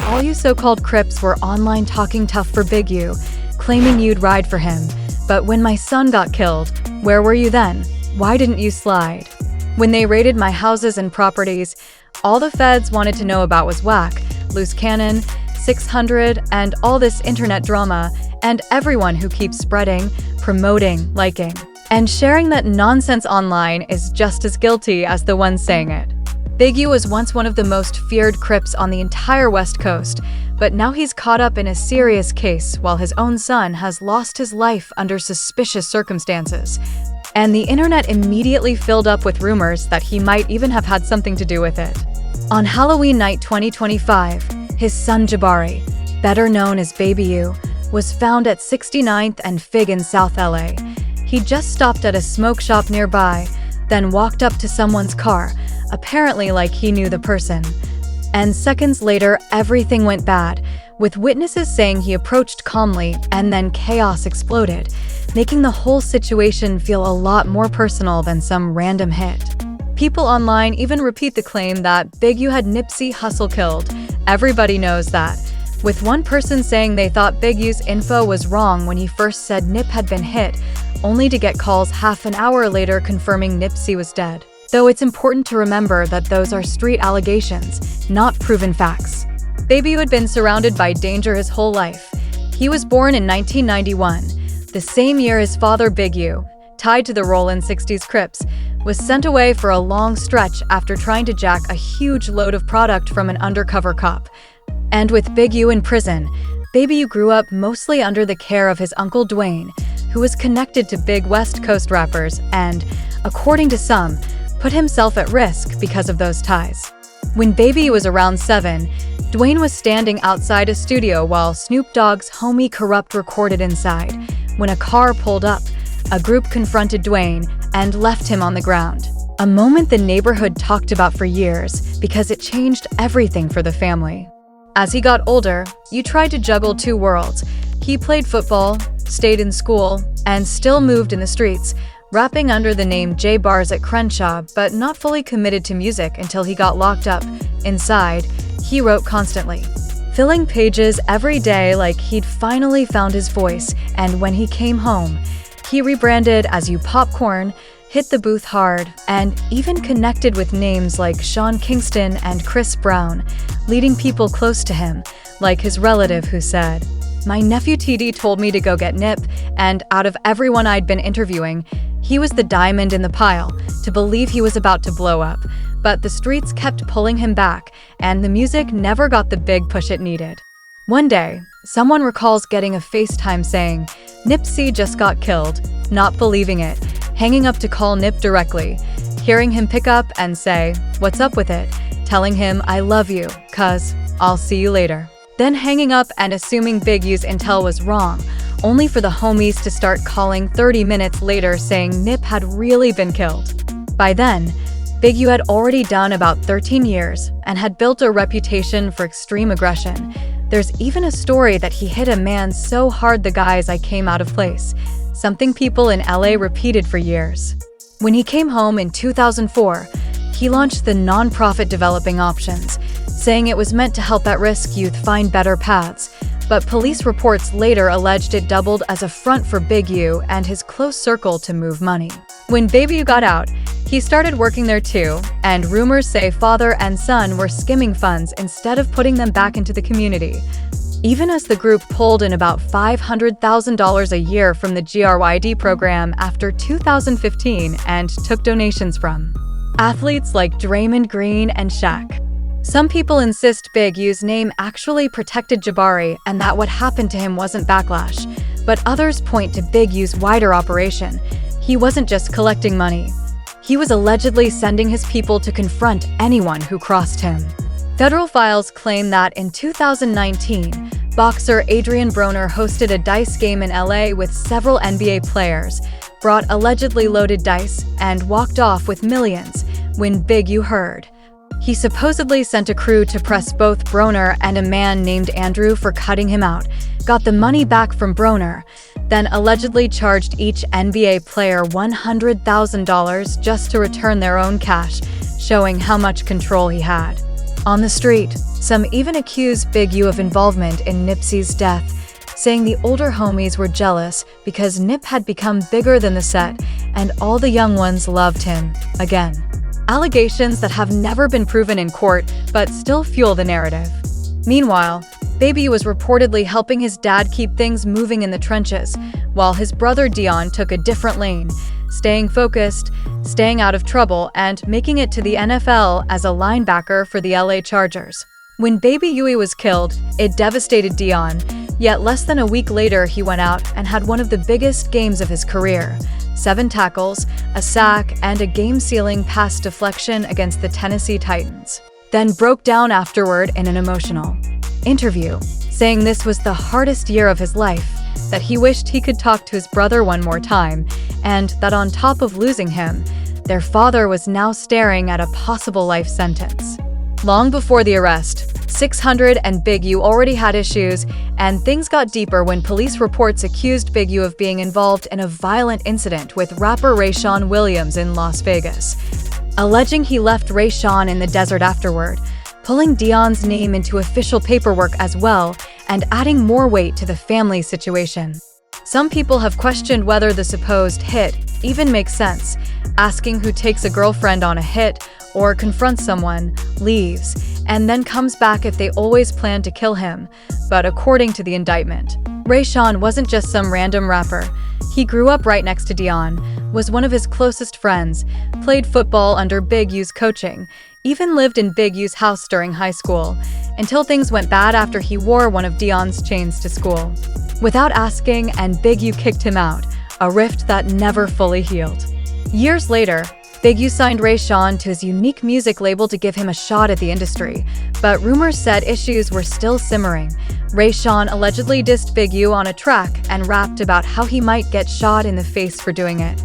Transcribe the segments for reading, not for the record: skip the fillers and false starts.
all you so-called Crips were online talking tough for Big U, claiming you'd ride for him. But when my son got killed, where were you then? Why didn't you slide? When they raided my houses and properties, all the feds wanted to know about was whack, loose cannon, 600, and all this internet drama, and everyone who keeps spreading, promoting, liking, and sharing that nonsense online is just as guilty as the one saying it. Big U was once one of the most feared Crips on the entire West Coast, but now he's caught up in a serious case while his own son has lost his life under suspicious circumstances. And the internet immediately filled up with rumors that he might even have had something to do with it. On Halloween night 2025, his son Jabari, better known as Baby U, was found at 69th and Fig in South LA. He just stopped at a smoke shop nearby, then walked up to someone's car, apparently like he knew the person. And seconds later, everything went bad, with witnesses saying he approached calmly and then chaos exploded, making the whole situation feel a lot more personal than some random hit. People online even repeat the claim that Big U had Nipsey Hussle killed. Everybody knows that, with one person saying they thought Big U's info was wrong when he first said Nip had been hit, only to get calls half an hour later confirming Nipsey was dead. Though it's important to remember that those are street allegations, not proven facts. Baby U had been surrounded by danger his whole life. He was born in 1991, the same year his father Big U, tied to the Rollin' 60s Crips, was sent away for a long stretch after trying to jack a huge load of product from an undercover cop. And with Big U in prison, Baby U grew up mostly under the care of his uncle Dwayne, who was connected to big West Coast rappers and, according to some, put himself at risk because of those ties. When Baby was around 7, Dwayne was standing outside a studio while Snoop Dogg's Homie Corrupt recorded inside. When a car pulled up, a group confronted Dwayne and left him on the ground. A moment the neighborhood talked about for years because it changed everything for the family. As he got older, you tried to juggle two worlds. He played football, stayed in school, and still moved in the streets, rapping under the name J Bars at Crenshaw, but not fully committed to music until he got locked up. Inside, he wrote constantly, filling pages every day like he'd finally found his voice, and when he came home, he rebranded as You Popcorn, hit the booth hard, and even connected with names like Sean Kingston and Chris Brown, leading people close to him, like his relative who said, "My nephew TD told me to go get Nip, and out of everyone I'd been interviewing, he was the diamond in the pile, to believe he was about to blow up. But the streets kept pulling him back, and the music never got the big push it needed." One day, someone recalls getting a FaceTime saying, "Nipsey just got killed," not believing it, hanging up to call Nip directly, hearing him pick up and say, "What's up with it?" telling him, "I love you, cuz I'll see you later." Then hanging up and assuming Big U's intel was wrong, only for the homies to start calling 30 minutes later saying Nip had really been killed. By then, Big U had already done about 13 years and had built a reputation for extreme aggression. There's even a story that he hit a man so hard the guy's eye came out of place, something people in LA repeated for years. When he came home in 2004, he launched the nonprofit Developing Options, saying it was meant to help at-risk youth find better paths, but police reports later alleged it doubled as a front for Big U and his close circle to move money. When Baby U got out, he started working there too, and rumors say father and son were skimming funds instead of putting them back into the community. Even as the group pulled in about $500,000 a year from the GRYD program after 2015 and took donations from athletes like Draymond Green and Shaq. Some people insist Big U's name actually protected Jabari and that what happened to him wasn't backlash, but others point to Big U's wider operation. He wasn't just collecting money. He was allegedly sending his people to confront anyone who crossed him. Federal files claim that in 2019, boxer Adrian Broner hosted a dice game in LA with several NBA players, brought allegedly loaded dice, and walked off with millions when Big U heard. He supposedly sent a crew to press both Broner and a man named Andrew for cutting him out, got the money back from Broner, then allegedly charged each NBA player $100,000 just to return their own cash, showing how much control he had. On the street, some even accuse Big U of involvement in Nipsey's death, saying the older homies were jealous because Nip had become bigger than the set and all the young ones loved him again. Allegations that have never been proven in court but still fuel the narrative. Meanwhile, Baby U was reportedly helping his dad keep things moving in the trenches, while his brother Dion took a different lane, staying focused, staying out of trouble, and making it to the NFL as a linebacker for the LA Chargers. When Baby Huey was killed, it devastated Dion, yet less than a week later he went out and had one of the biggest games of his career. 7 tackles, a sack, and a game-sealing pass deflection against the Tennessee Titans. Then broke down afterward in an emotional interview, saying this was the hardest year of his life, that he wished he could talk to his brother one more time, and that on top of losing him, their father was now staring at a possible life sentence. Long before the arrest, 600 and Big U already had issues, and things got deeper when police reports accused Big U of being involved in a violent incident with rapper Rayshawn Williams in Las Vegas, alleging he left Rayshawn in the desert afterward, pulling Dion's name into official paperwork as well, and adding more weight to the family situation. Some people have questioned whether the supposed hit even makes sense, asking who takes a girlfriend on a hit or confronts someone, leaves, and then comes back if they always plan to kill him. But according to the indictment, Rayshawn wasn't just some random rapper. He grew up right next to Dion, was one of his closest friends, played football under Big U's coaching, even lived in Big U's house during high school, until things went bad after he wore one of Dion's chains to school. Without asking, and Big U kicked him out, a rift that never fully healed. Years later, Big U signed Rayshawn to his unique music label to give him a shot at the industry, but rumors said issues were still simmering. Rayshawn allegedly dissed Big U on a track and rapped about how he might get shot in the face for doing it.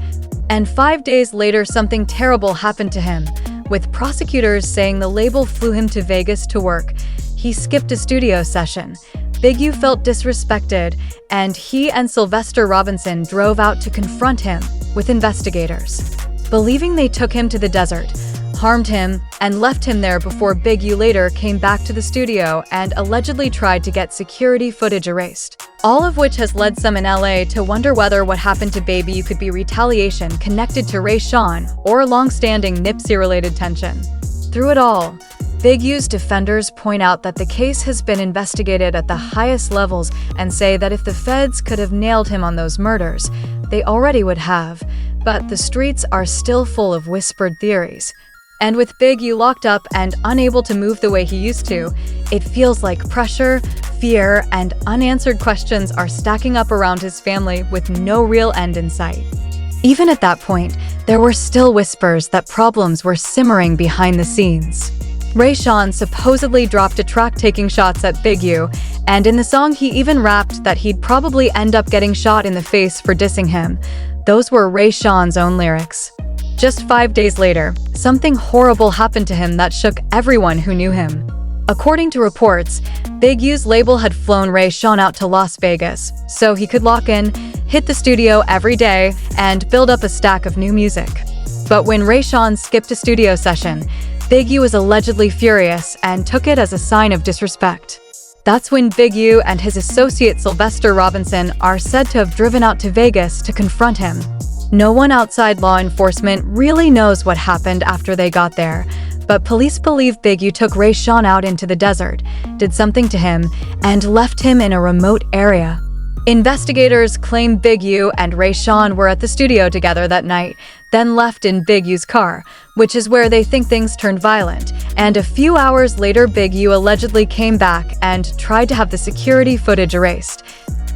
And 5 days later, something terrible happened to him, with prosecutors saying the label flew him to Vegas to work. He skipped a studio session. Big U felt disrespected, and he and Sylvester Robinson drove out to confront him with investigators, believing they took him to the desert, harmed him, and left him there before Big U later came back to the studio and allegedly tried to get security footage erased. All of which has led some in LA to wonder whether what happened to Baby U could be retaliation connected to Rayshawn or long-standing Nipsey-related tension. Through it all, Big U's defenders point out that the case has been investigated at the highest levels and say that if the feds could have nailed him on those murders, they already would have, but the streets are still full of whispered theories. And with Big U locked up and unable to move the way he used to, it feels like pressure, fear, and unanswered questions are stacking up around his family with no real end in sight. Even at that point, there were still whispers that problems were simmering behind the scenes. Rayshawn supposedly dropped a track taking shots at Big U, and in the song he even rapped that he'd probably end up getting shot in the face for dissing him. Those were Rayshawn's own lyrics. Just 5 days later, something horrible happened to him that shook everyone who knew him. According to reports, Big U's label had flown Rayshawn out to Las Vegas so he could lock in, hit the studio every day, and build up a stack of new music. But when Rayshawn skipped a studio session, Big U was allegedly furious and took it as a sign of disrespect. That's when Big U and his associate Sylvester Robinson are said to have driven out to Vegas to confront him. No one outside law enforcement really knows what happened after they got there, but police believe Big U took Rayshawn out into the desert, did something to him, and left him in a remote area. Investigators claim Big U and Rayshawn were at the studio together that night, then left in Big U's car, which is where they think things turned violent. And a few hours later, Big U allegedly came back and tried to have the security footage erased,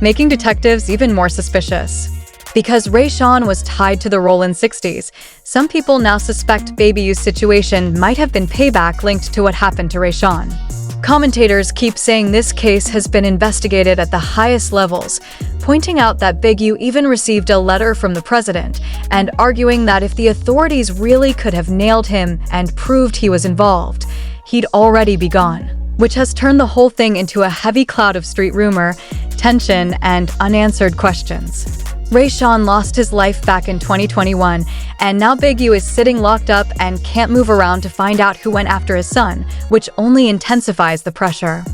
making detectives even more suspicious. Because Rayshawn was tied to the Rollin' 60s, some people now suspect Baby U's situation might have been payback linked to what happened to Rayshawn. Commentators keep saying this case has been investigated at the highest levels, pointing out that Big U even received a letter from the president and arguing that if the authorities really could have nailed him and proved he was involved, he'd already be gone, which has turned the whole thing into a heavy cloud of street rumor, tension, and unanswered questions. Rayshawn lost his life back in 2021, and now Big U is sitting locked up and can't move around to find out who went after his son, which only intensifies the pressure.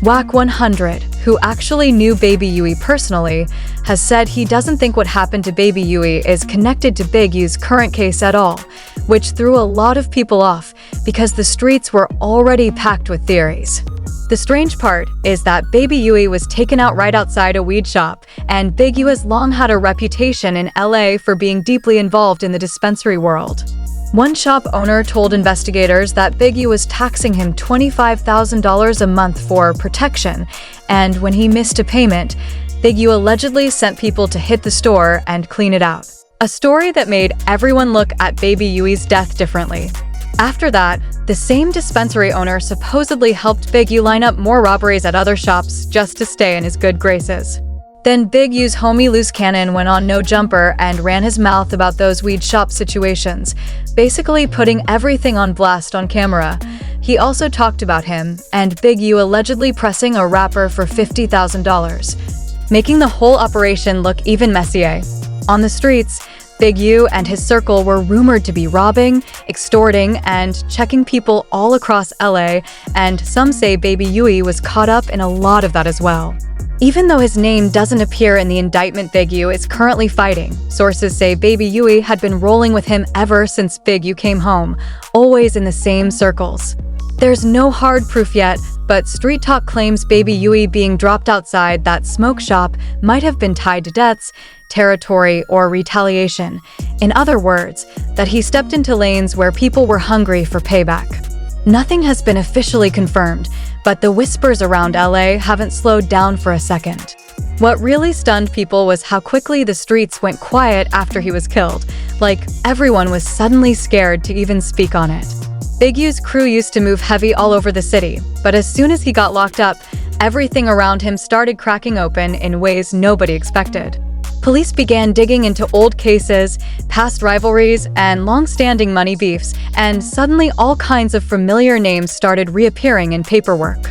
Wack 100, who actually knew Baby Huey personally, has said he doesn't think what happened to Baby Huey is connected to Big U's current case at all, which threw a lot of people off because the streets were already packed with theories. The strange part is that Baby Huey was taken out right outside a weed shop, and Big U has long had a reputation in LA for being deeply involved in the dispensary world. One shop owner told investigators that Big U was taxing him $25,000 a month for protection, and when he missed a payment, Big U allegedly sent people to hit the store and clean it out. A story that made everyone look at Baby Huey's death differently. After that, the same dispensary owner supposedly helped Big U line up more robberies at other shops just to stay in his good graces. Then Big U's homie Loose Cannon went on No Jumper and ran his mouth about those weed shop situations, basically putting everything on blast on camera. He also talked about him and Big U allegedly pressing a rapper for $50,000, making the whole operation look even messier. On the streets, Big U and his circle were rumored to be robbing, extorting, and checking people all across LA, and some say Baby Huey was caught up in a lot of that as well. Even though his name doesn't appear in the indictment Big U is currently fighting, sources say Baby Huey had been rolling with him ever since Big U came home, always in the same circles. There's no hard proof yet, but street talk claims Baby Huey being dropped outside that smoke shop might have been tied to debts, territory, or retaliation. In other words, that he stepped into lanes where people were hungry for payback. Nothing has been officially confirmed, but the whispers around LA haven't slowed down for a second. What really stunned people was how quickly the streets went quiet after he was killed, like everyone was suddenly scared to even speak on it. Big U's crew used to move heavy all over the city, but as soon as he got locked up, everything around him started cracking open in ways nobody expected. Police began digging into old cases, past rivalries, and long-standing money beefs, and suddenly all kinds of familiar names started reappearing in paperwork.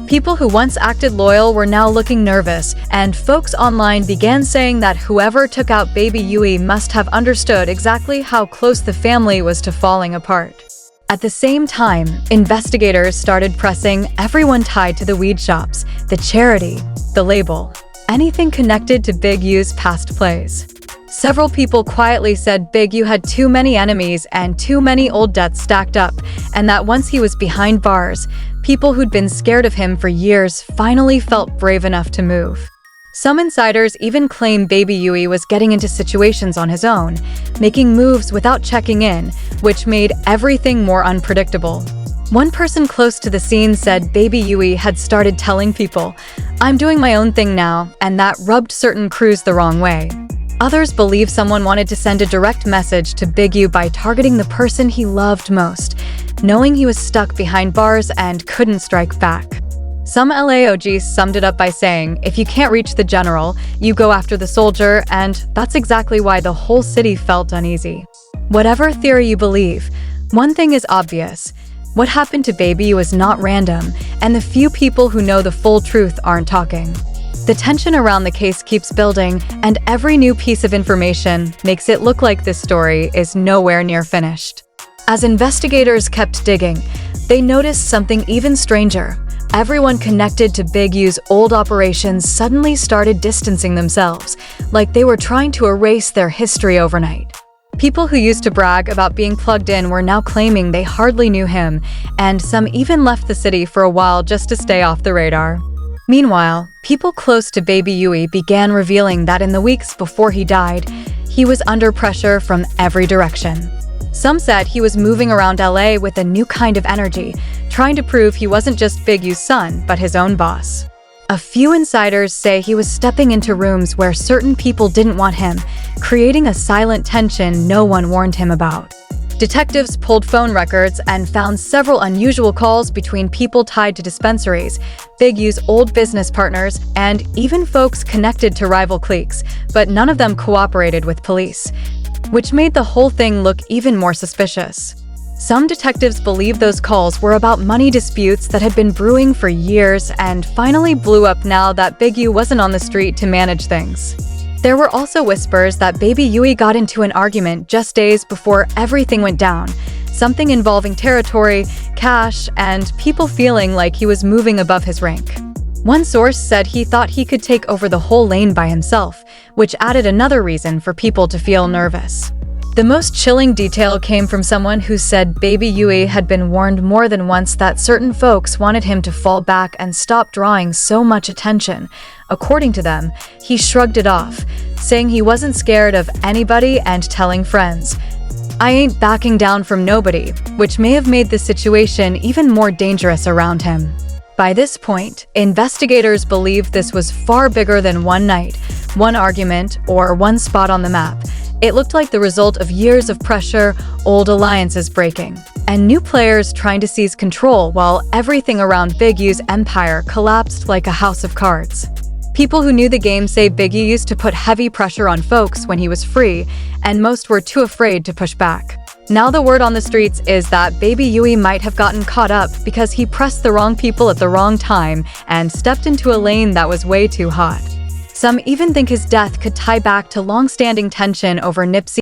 People who once acted loyal were now looking nervous, and folks online began saying that whoever took out Baby Huey must have understood exactly how close the family was to falling apart. At the same time, investigators started pressing everyone tied to the weed shops, the charity, the label, anything connected to Big U's past plays. Several people quietly said Big U had too many enemies and too many old debts stacked up, and that once he was behind bars, people who'd been scared of him for years finally felt brave enough to move. Some insiders even claim Baby Huey was getting into situations on his own, making moves without checking in, which made everything more unpredictable. One person close to the scene said Baby Huey had started telling people, "I'm doing my own thing now," and that rubbed certain crews the wrong way. Others believe someone wanted to send a direct message to Big U by targeting the person he loved most, knowing he was stuck behind bars and couldn't strike back. Some LA OGs summed it up by saying, if you can't reach the general, you go after the soldier, and that's exactly why the whole city felt uneasy. Whatever theory you believe, one thing is obvious. What happened to Baby was not random, and the few people who know the full truth aren't talking. The tension around the case keeps building, and every new piece of information makes it look like this story is nowhere near finished. As investigators kept digging, they noticed something even stranger. Everyone connected to Big U's old operations suddenly started distancing themselves, like they were trying to erase their history overnight. People who used to brag about being plugged in were now claiming they hardly knew him, and some even left the city for a while just to stay off the radar. Meanwhile, people close to Baby Huey began revealing that in the weeks before he died, he was under pressure from every direction. Some said he was moving around LA with a new kind of energy, trying to prove he wasn't just Big U's son, but his own boss. A few insiders say he was stepping into rooms where certain people didn't want him, creating a silent tension no one warned him about. Detectives pulled phone records and found several unusual calls between people tied to dispensaries, Big U's old business partners, and even folks connected to rival cliques, but none of them cooperated with police, which made the whole thing look even more suspicious. Some detectives believe those calls were about money disputes that had been brewing for years and finally blew up now that Big U wasn't on the street to manage things. There were also whispers that Baby Yui got into an argument just days before everything went down, something involving territory, cash, and people feeling like he was moving above his rank. One source said he thought he could take over the whole lane by himself, which added another reason for people to feel nervous. The most chilling detail came from someone who said Baby Yui had been warned more than once that certain folks wanted him to fall back and stop drawing so much attention. According to them, he shrugged it off, saying he wasn't scared of anybody and telling friends, "I ain't backing down from nobody," which may have made the situation even more dangerous around him. By this point, investigators believe this was far bigger than one night, one argument, or one spot on the map. It looked like the result of years of pressure, old alliances breaking, and new players trying to seize control while everything around Big U's empire collapsed like a house of cards. People who knew the game say Big U used to put heavy pressure on folks when he was free, and most were too afraid to push back. Now the word on the streets is that Baby Yui might have gotten caught up because he pressed the wrong people at the wrong time and stepped into a lane that was way too hot. Some even think his death could tie back to long-standing tension over Nipsey